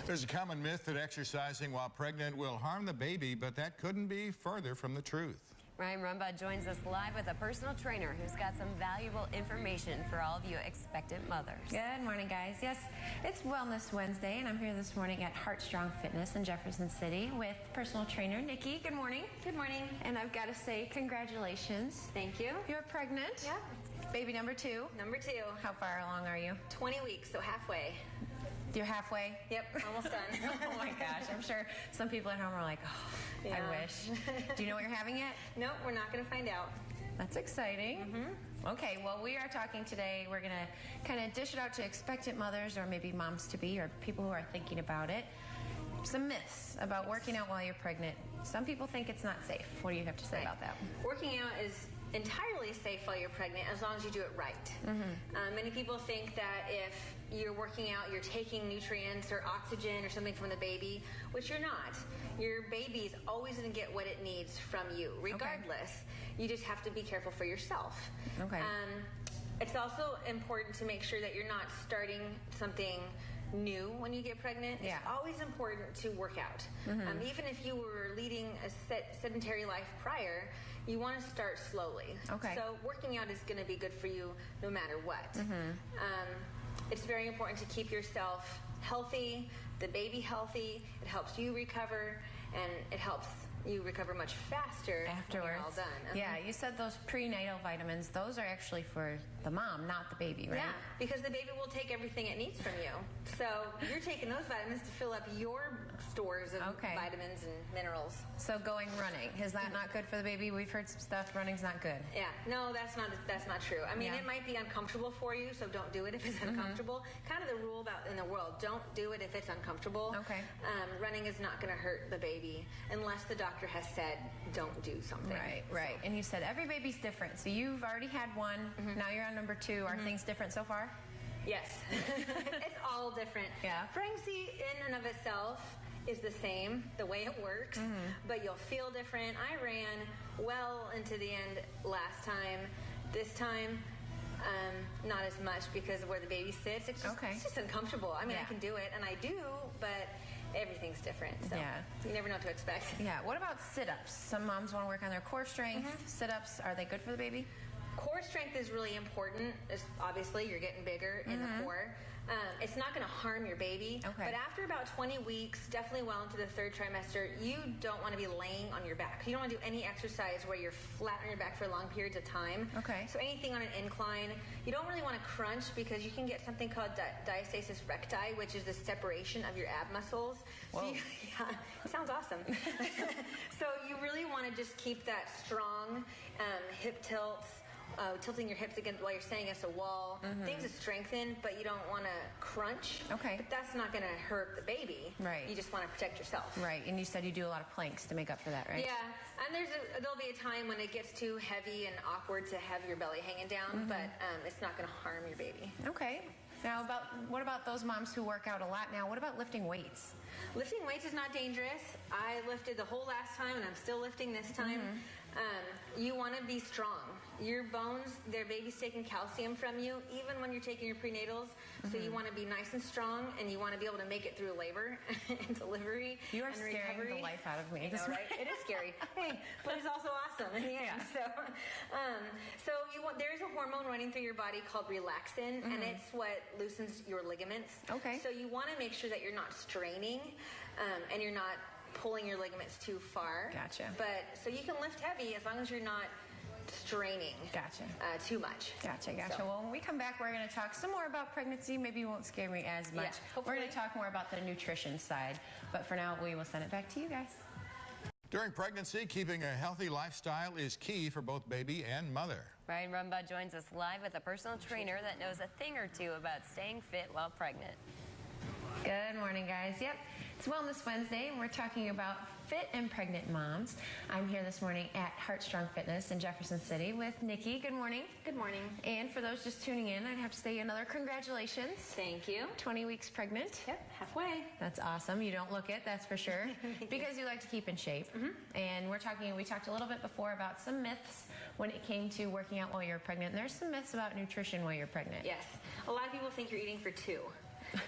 There's a common myth that exercising while pregnant will harm the baby, but that couldn't be further from the truth. Ryan Rumba joins us live with a personal trainer who's got some valuable information for all of you expectant mothers. Good morning, guys. Yes, it's Wellness Wednesday, and I'm here this morning at HeartStrong Fitness in Jefferson City with personal trainer Nikki. Good morning. Good morning. And I've got to say congratulations. Thank you. You're pregnant. Yeah. Baby number 2. Number 2. How far along are you? 20 weeks, so halfway. You're halfway? Yep, almost done. Oh my gosh, I'm sure some people at home are like, oh, yeah. I wish. Do you know what you're having yet? Nope, we're not going to find out. That's exciting. Okay, well, we are talking today. We're going to kind of dish it out to expectant mothers or maybe moms-to-be or people who are thinking about it. Some myths about working out while you're pregnant. Some people think it's not safe. What do you have to say about that? Working out is entirely safe while you're pregnant as long as you do it right. Many people think that if you're working out, you're taking nutrients or oxygen or something from the baby, which you're not. Your baby's always going to get what it needs from you, regardless. Okay. You just have to be careful for yourself. Okay. It's also important to make sure that you're not starting something new when you get pregnant. It's always important to work out. Even if you were leading a sedentary life prior, you want to start slowly. Okay. So working out is going to be good for you no matter what. It's very important to keep yourself healthy, the baby healthy. It helps you recover, and it helps you recover much faster afterwards. When you're all done. Yeah, you said those prenatal vitamins, those are actually for the mom, not the baby, right? Yeah, because the baby will take everything it needs from you. So you're taking those vitamins to fill up your stores of vitamins and minerals. So going running, is that not good for the baby? We've heard some stuff, running's not good. Yeah, no, that's not true. I mean, it might be uncomfortable for you, so don't do it if it's uncomfortable. Kind of the rule in the world, don't do it if it's uncomfortable. Okay. Running is not going to hurt the baby unless the doctor has said don't do something. Right. And you said every baby's different. So you've already had one. Now you're on number 2. Are things different so far? Yes. It's all different. Yeah. Pregnancy in and of itself is the same, the way it works, but you'll feel different. I ran well into the end last time. This time, not as much because of where the baby sits. It's just uncomfortable. I mean, I can do it, and I do, but everything's different, so you never know what to expect. Yeah. What about sit-ups? Some moms want to work on their core strength. Sit-ups, are they good for the baby? Core strength is really important. Obviously, you're getting bigger in the core. It's not going to harm your baby. But after about 20 weeks, definitely well into the 3rd trimester, you don't want to be laying on your back. You don't want to do any exercise where you're flat on your back for long periods of time. So anything on an incline. You don't really want to crunch because you can get something called diastasis recti, which is the separation of your ab muscles. So it sounds awesome. So you really want to just keep that strong hip tilts. Tilting your hips against while you're standing against a wall. Things to strengthen, but you don't want to crunch. But that's not going to hurt the baby. You just want to protect yourself. And you said you do a lot of planks to make up for that, right? Yeah, and there'll be a time when it gets too heavy and awkward to have your belly hanging down, but it's not going to harm your baby. Now, what about those moms who work out a lot now? What about lifting weights? Lifting weights is not dangerous. I lifted the whole last time, and I'm still lifting this time. You want to be strong. Your bones, their baby's taking calcium from you, even when you're taking your prenatals. So you want to be nice and strong, and you want to be able to make it through labor and delivery. You are scaring the life out of me. I know, right? It is scary. Hey, but it's also awesome in the end. So there's a hormone running through your body called relaxin, and it's what loosens your ligaments. So you want to make sure that you're not straining, and you're not pulling your ligaments too far. But so you can lift heavy as long as you're not straining too much. So. Well, when we come back, we're going to talk some more about pregnancy. Maybe you won't scare me as much. We're going to talk more about the nutrition side. But for now, we will send it back to you guys. During pregnancy, keeping a healthy lifestyle is key for both baby and mother. Ryan Rumba joins us live with a personal trainer that knows a thing or two about staying fit while pregnant. Good morning, guys. Yep, it's Wellness Wednesday, and we're talking about fit and pregnant moms. I'm here this morning at HeartStrong Fitness in Jefferson City with Nikki. Good morning. Good morning. And for those just tuning in, I'd have to say another congratulations. Thank you. 20 weeks pregnant. Yep, halfway. That's awesome. You don't look it, that's for sure, because you like to keep in shape. And we talked a little bit before about some myths when it came to working out while you're pregnant. And there's some myths about nutrition while you're pregnant. Yes. A lot of people think you're eating for 2.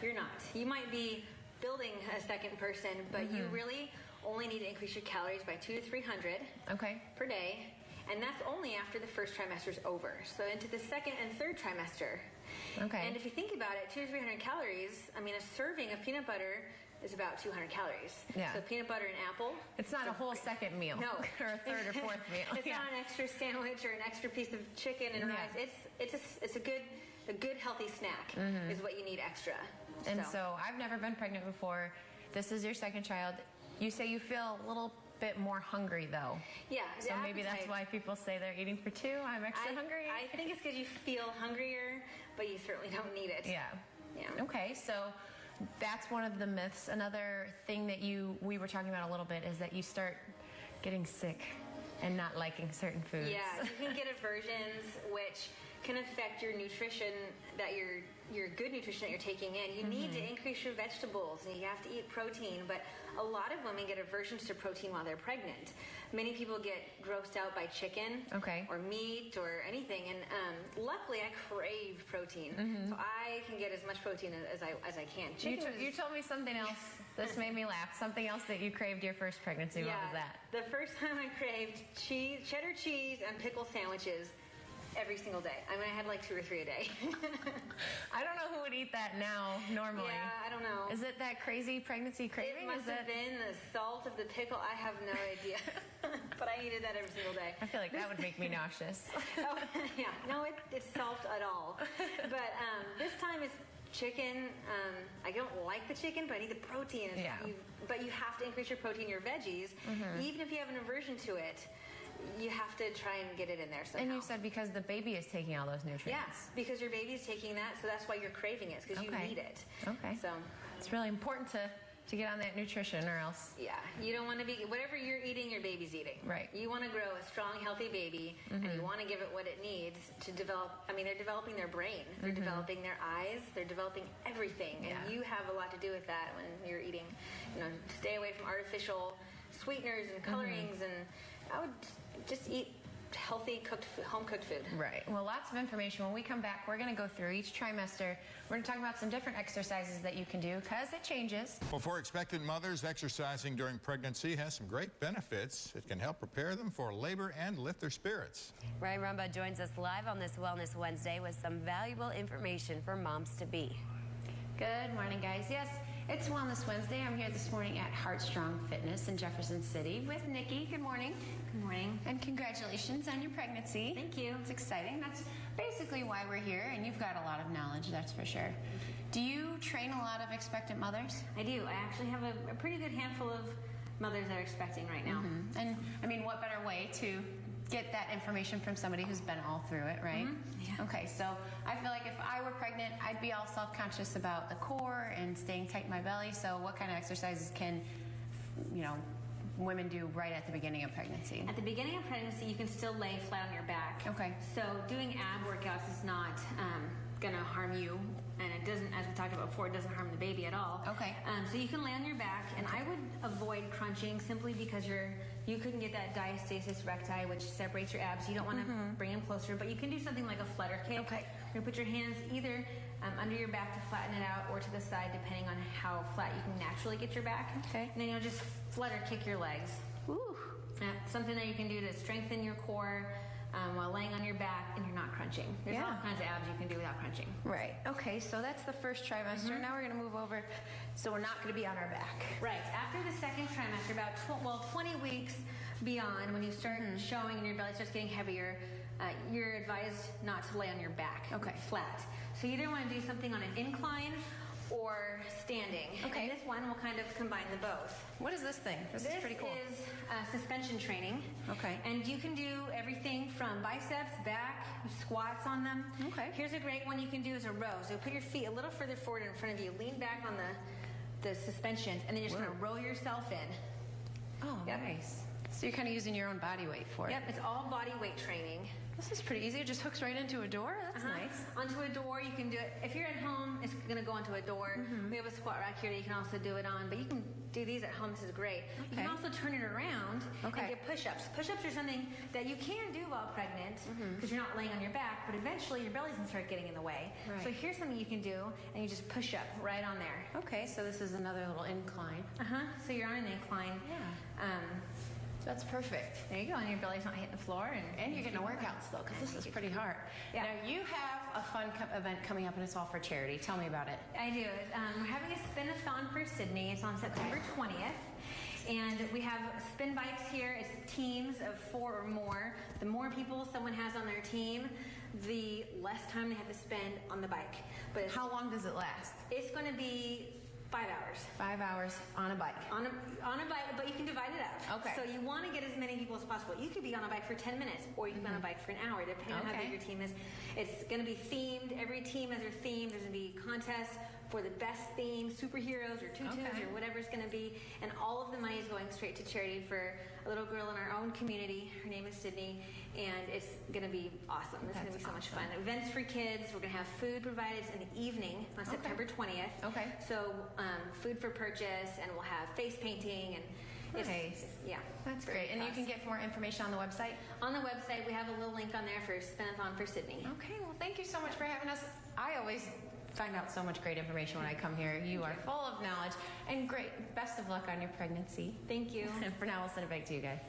You're not. You might be building a second person, but you really only need to increase your calories by 200 to 300 per day, and that's only after the first trimester is over. So into the second and third trimester. And if you think about it, 200 to 300 calories, I mean, a serving of peanut butter is about 200 calories. So peanut butter and apple. It's not a whole second meal. No. Or a third or fourth meal. It's not an extra sandwich or an extra piece of chicken and rice. It's a good healthy snack is what you need extra. And so I've never been pregnant before. This is your second child. You say you feel a little bit more hungry though. Yeah. So maybe that's why people say they're eating for two. I'm extra hungry. I think it's because you feel hungrier, but you certainly don't need it. Yeah. Okay, so that's one of the myths. Another thing that we were talking about a little bit is that you start getting sick and not liking certain foods. Yeah, you can get aversions, which can affect your nutrition, that your good nutrition that you're taking in. You need to increase your vegetables, and you have to eat protein, but a lot of women get aversions to protein while they're pregnant. Many people get grossed out by chicken or meat or anything, and luckily I crave protein, so I can get as much protein as I can. You told me something else. This made me laugh. Something else that you craved your first pregnancy. What was that? The first time I craved cheddar cheese and pickle sandwiches every single day. I mean, I had like 2 or 3 a day. I don't know who would eat that now, normally. Yeah, I don't know. Is it that crazy pregnancy craving? It must have been the salt of the pickle. I have no idea. But I needed that every single day. I feel like that would make me nauseous. No, it's salt at all. But this time it's chicken. I don't like the chicken, but I need the protein. But you have to increase your protein, your veggies. Even if you have an aversion to it, you have to try and get it in there somehow. And you said because the baby is taking all those nutrients. Yeah, because your baby's taking that, so that's why you're craving it, because you need it. So it's really important to get on that nutrition, or else. Yeah, you don't want to be, whatever you're eating, your baby's eating. Right. You want to grow a strong, healthy baby, and you want to give it what it needs to develop. I mean, they're developing their brain, they're developing their eyes, they're developing everything, and you have a lot to do with that when you're eating. You know, stay away from artificial sweeteners and colorings, and I would just eat healthy, home-cooked food. Right. Well, lots of information. When we come back, we're going to go through each trimester. We're going to talk about some different exercises that you can do, because it changes. Well, for expectant mothers, exercising during pregnancy has some great benefits. It can help prepare them for labor and lift their spirits. Ryan Rumba joins us live on this Wellness Wednesday with some valuable information for moms-to-be. Good morning, guys. Yes, it's Wellness Wednesday. I'm here this morning at HeartStrong Fitness in Jefferson City with Nikki. Good morning. Good morning. And congratulations on your pregnancy. Thank you. It's exciting. That's basically why we're here, and you've got a lot of knowledge, that's for sure. Do you train a lot of expectant mothers? I do. I actually have a pretty good handful of mothers that are expecting right now. And, I mean, what better way to get that information from somebody who's been all through it, right? Yeah. Okay, so I feel like if I were pregnant, I'd be all self-conscious about the core and staying tight in my belly. So what kind of exercises can, women do right at the beginning of pregnancy? At the beginning of pregnancy, you can still lay flat on your back. Okay. So doing ab workouts is not going to harm you, and it doesn't, as we talked about before, it doesn't harm the baby at all. Okay. So you can lay on your back, and I would avoid crunching simply because you couldn't get that diastasis recti, which separates your abs. You don't want to bring them closer, but you can do something like a flutter kick. Okay. You're going to put your hands either under your back to flatten it out, or to the side, depending on how flat you can naturally get your back. Okay. And then you'll just flutter kick your legs. Ooh. Something that you can do to strengthen your core while laying on your back, and you're not crunching. There's all kinds of abs you can do without crunching. Right. Okay, so that's the first trimester. Now we're going to move over, so we're not going to be on our back. Right. After the second trimester, about 20 weeks beyond, when you start showing and your belly starts getting heavier, you're advised not to lay on your back. Okay. Flat. So you either want to do something on an incline or standing. Okay. And this one will kind of combine the both. What is this thing? This is pretty cool. This is suspension training. Okay. And you can do everything from biceps, back, squats on them. Okay. Here's a great one you can do is a row. So put your feet a little further forward in front of you. Lean back on the suspensions, and then you're just going to roll yourself in. Oh, nice. So you're kind of using your own body weight for it. Yep, it's all body weight training. This is pretty easy. It just hooks right into a door. That's nice. Onto a door, you can do it. If you're at home, it's going to go onto a door. We have a squat rack here that you can also do it on, but you can do these at home. This is great. You can also turn it around and get push-ups. Push-ups are something that you can do while pregnant because you're not laying on your back, but eventually your belly's going to start getting in the way. Right. So here's something you can do, and you just push up right on there. Okay, so this is another little incline. So you're on an incline. Yeah. That's perfect. There you go, and your belly's not hitting the floor. And you're getting a workout still, because this is pretty hard. Yeah. Now, you have a fun event coming up, and it's all for charity. Tell me about it. I do. We're having a spin-a-thon for Sydney. It's on September 20th. And we have spin bikes here. It's teams of 4 or more. The more people someone has on their team, the less time they have to spend on the bike. But How long does it last? it's going to be 5 hours. 5 hours on a bike. On a bike, but you can divide it up. Okay. So you want to get as many people as possible. You could be on a bike for 10 minutes, or you can be on a bike for an hour, depending on how big your team is. It's going to be themed. Every team has their theme. There's going to be contests for the best theme, superheroes or tutus or whatever it's going to be. And all of the money is going straight to charity for a little girl in our own community. Her name is Sydney, and it's going to be awesome. It's going to be so much fun. Events for kids. We're going to have food provided in the evening on September 20th. Okay. So food for purchase, and we'll have face painting and yeah, That's great. And you can get more information on the website? On the website, we have a little link on there for Spin-a-thon for Sydney. Okay, well, thank you so much for having us. I always find out so much great information when I come here. You are full of knowledge and great. Best of luck on your pregnancy. Thank you. And for now, I'll send it back to you guys.